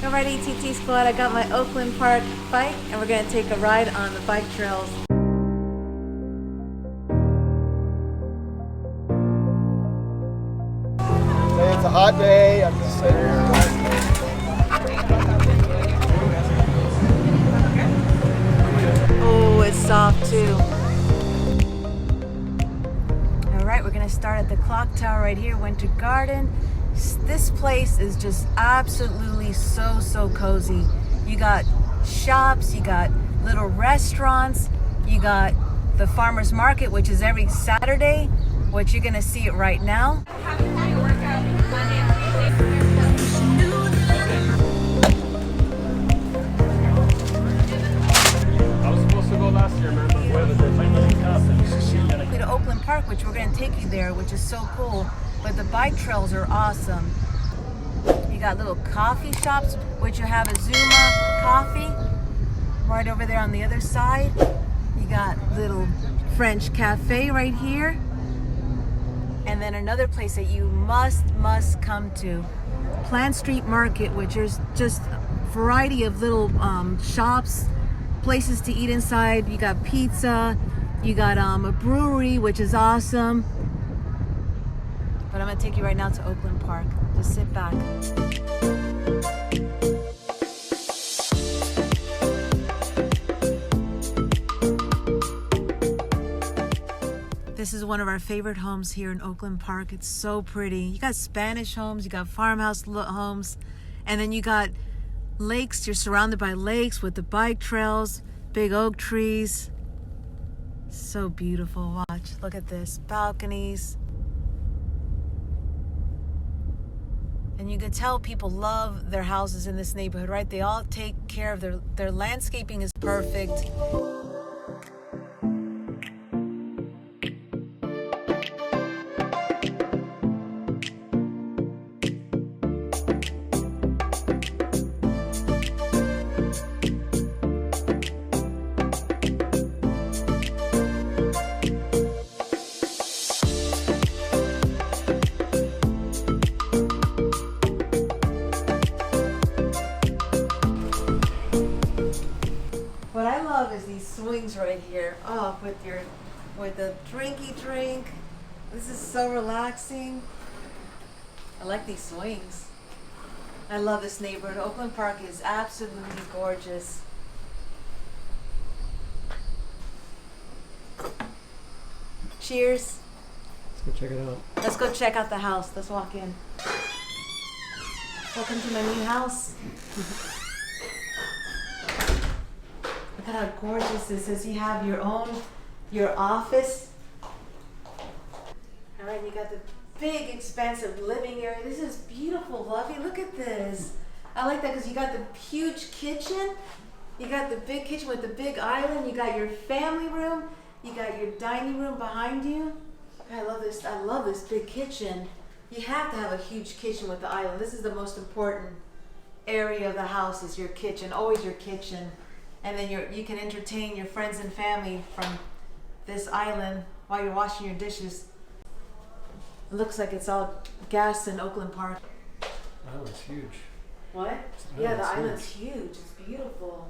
Alright, ATT squad, I got my Oakland Park bike and we're going to take a ride on the bike trails. It's a hot day. I'm just sitting here. Oh, it's soft too. Alright, we're going to start at the clock tower right here, Winter Garden. This place is just absolutely so cozy. You got shops, you got little restaurants, you got the farmer's market, which is every Saturday, which you're gonna see it right now. I was supposed to go last year, man. To Oakland Park, which we're gonna take you there, which is so cool. But the bike trails are awesome. You got little coffee shops, which you have a Zuma coffee right over there on the other side. You got little French cafe right here. And then another place that you must come to, Plant Street Market, which is just a variety of little shops, places to eat inside. You got pizza, you got a brewery, which is awesome. But I'm gonna take you right now to Oakland Park. Just sit back. This is one of our favorite homes here in Oakland Park. It's so pretty. You got Spanish homes, you got farmhouse homes, and then you got lakes. You're surrounded by lakes with the bike trails, big oak trees. So beautiful. Watch, look at this, balconies. And you can tell people love their houses in this neighborhood, right? They all take care of their landscaping is perfect. What I love is these swings right here. Oh, with the drinky drink. This is so relaxing. I like these swings. I love this neighborhood. Oakland Park is absolutely gorgeous. Cheers. Let's go check it out. Let's go check out the house. Let's walk in. Welcome to my new house. Look at how gorgeous this is. You have your office. All right, you got the big, expansive living area. This is beautiful, Lovey. Look at this. I like that because you got the huge kitchen. You got the big kitchen with the big island. You got your family room. You got your dining room behind you. I love this. I love this big kitchen. You have to have a huge kitchen with the island. This is the most important area of the house is your kitchen. Always your kitchen. And then you can entertain your friends and family from this island while you're washing your dishes. It looks like it's all gas in Oakland Park. The island's huge. What? Yeah, the island's huge. It's beautiful.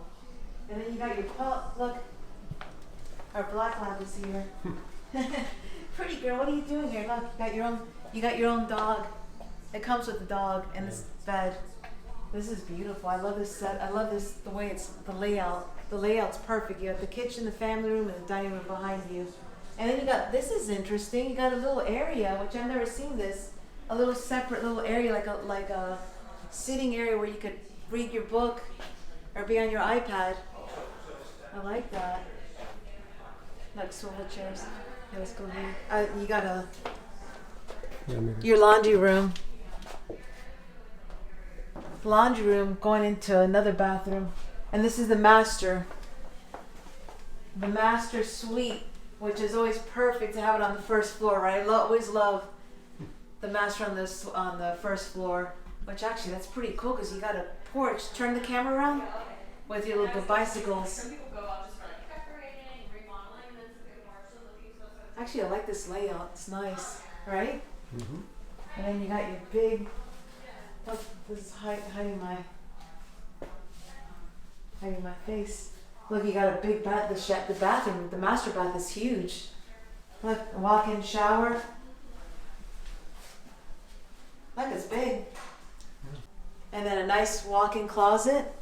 And then you got your look. Our black lab is here. Pretty girl, what are you doing here? Look, you got your own dog. It comes with the dog and this bed. This is beautiful. I love this set. I love this, the way it's, the layout. The layout's perfect. You have the kitchen, the family room, and the dining room behind you. And then you got, this is interesting. You got a little area, which I've never seen this, a little separate little area, like a sitting area where you could read your book or be on your iPad. I like that. Like swivel chairs. Yeah, let's go here. You got your laundry room. Laundry room going into another bathroom, and this is the master suite, which is always perfect to have it on the first floor, right? I always love the master on the first floor, which actually that's pretty cool because you got a porch. Turn the camera around with your little bicycles. Actually, I like this layout. It's nice, right? Mm-hmm. And then you got your big. Oh, this is hiding my hiding my face. Look, you got a big bath. The bathroom, the master bath is huge. Look, a walk-in shower. Look, it's big. And then a nice walk-in closet.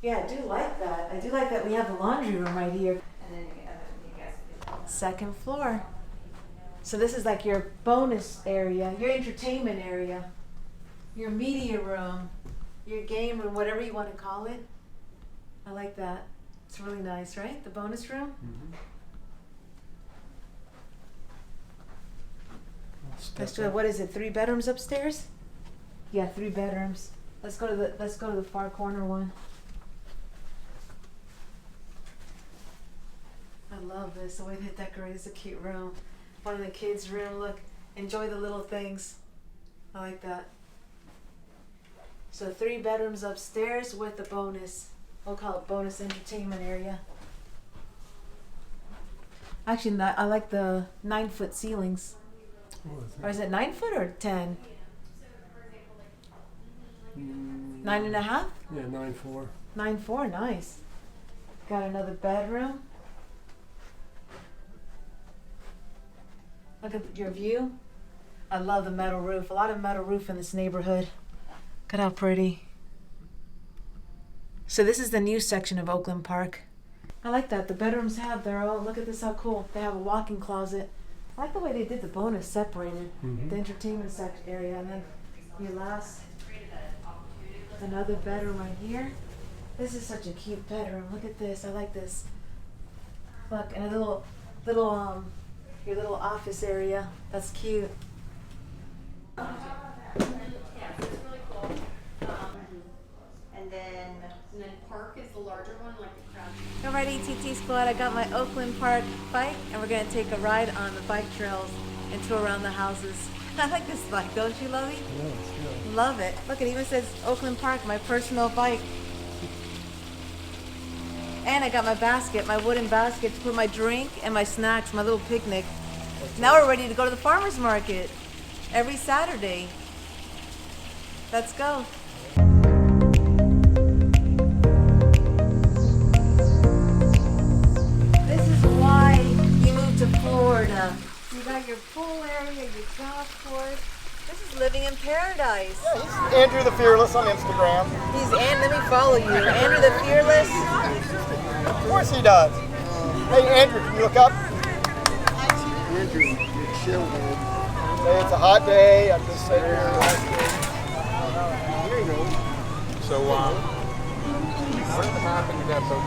Yeah, I do like that. I do like that we have a laundry room right here. And then you guys second floor. So this is like your bonus area, your entertainment area, your media room, your game room, whatever you want to call it. I like that. It's really nice, right? The bonus room. Mm-hmm. Let's do it. What is it? 3 bedrooms upstairs? Yeah, 3 bedrooms. Let's go to the far corner one. I love this. The way they decorate is a cute room. One of the kids' room. Look, enjoy the little things. I like that. So 3 bedrooms upstairs with a bonus. We'll call it bonus entertainment area. Actually, I like the 9-foot ceilings. Or is it 9 foot or 10? 9.5? Yeah, 9.4. 9.4, nice. Got another bedroom. Look at your view. I love the metal roof. A lot of metal roof in this neighborhood. Look at how pretty. So this is the new section of Oakland Park. I like that. The bedrooms have their own. Look at this, how cool. They have a walk-in closet. I like the way they did the bonus separated. Mm-hmm. The entertainment section area. And then your last, another bedroom right here. This is such a cute bedroom. Look at this. I like this. Look, and a little your little office area. That's cute. Yeah, so it's really cool. And then Park is the larger one, like the crowd. Alright, ATT squad, I got my Oakland Park bike and we're going to take a ride on the bike trails and tour around the houses. I like this bike, don't you, Lovey? Yeah, it's good. Love it. Look, it even says Oakland Park, my personal bike. And I got my basket, my wooden basket to put my drink and my snacks, my little picnic. Now we're ready to go to the farmer's market every Saturday. Let's go. This is why you moved to Florida. You got your pool area, your golf course. This is living in paradise. Yeah, he's Andrew the Fearless on Instagram. Let me follow you. Andrew the Fearless. Of course he does. Hey Andrew, can you look up? Andrew, you're chill, man. Hey, it's a hot day. I'm just sitting here. There you go. So, what happened to that boat?